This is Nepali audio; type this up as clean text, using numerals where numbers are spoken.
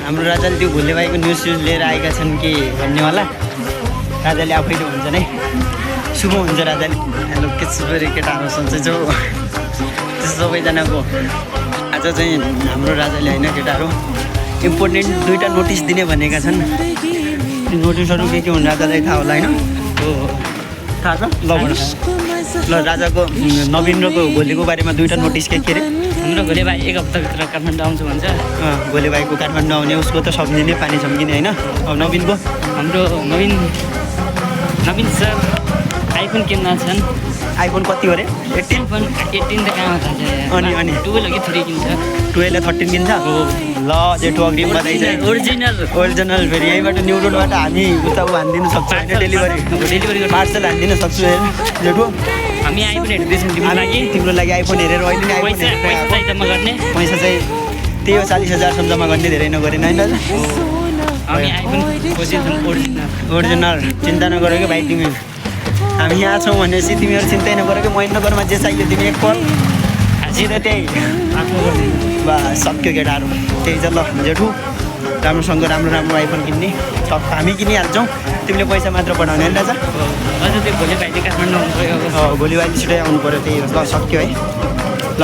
हाम्रो राजाले त्यो भुल्ले भाइको न्युज लिएर आएका छन् कि भन्नेवाला राजाले आफैले भन्छन् है। शुभ हुन्छ राजाले। हेलो के सुबेर केटाहरू सन्चै छौ त्यस्तो सबैजनाको। आज चाहिँ हाम्रो राजाले होइन केटाहरू इम्पोर्टेन्ट 2टा नोटिस दिने भनेका छन्। त्यो नोटिसहरू के हुन् राजालाई थाहा होला होइन। थाहा छ ल भन्नु ल राजाको नवीन र भोलिको बारेमा 2टा नोटिस के अरे। हाम्रो भोलि भाइ 1 हप्ताभित्र काठमाडौँ आउँछु भन्छ। भोलि भाइको काठमाडौँ आउने उसको त सम्झिने पानी सम्झिने होइन। अब नवीनको हाम्रो नवीन सर आइफोन किन्न छन्। आइफोन कति हो अरे 18 त कहाँ छ अनि 12 हो कि 3 किन्छ 12 13 किन्छ ल जेठो अग्रिम बधाई छ। ओरिजिनल फेरि यहीँबाट न्यु रोडबाट हामी उता हानिदिनु सक्छौँ होइन डेलिभरी पार्सल हानिदिनु सक्छु जेठो। हामी आइफोन हेर्दैछौँ तिम्रो लागि आइफोन हेरेर अहिले नै आइफोन जम्मा गर्ने पैसा चाहिँ त्यही हो 40,000 जम्मा गर्ने धेरै नगरेन होइन दाजु। हामी आइफोन ओरिजिनल चिन्ता नगर कि भाइ तिमी हामी यहाँ छौँ भनेपछि तिमीहरू चिन्तै नगर कि महेन्द्रगरमा जे चाहियो तिमी एक पल सिधै त्यही बा सक्यो केटाहरू त्यही छ ल जेठु। राम्रोसँग राम्रो आइफोन किन्ने सब हामी किनिहाल्छौँ तिमीले पैसा मात्र पठाउने होइन दाजु। अझ त्यो भोलि भाइले काठमाडौँ आउनु पऱ्यो। भोलि भाइले छिटै आउनु पऱ्यो त्यही हो ल सक्यो है ल।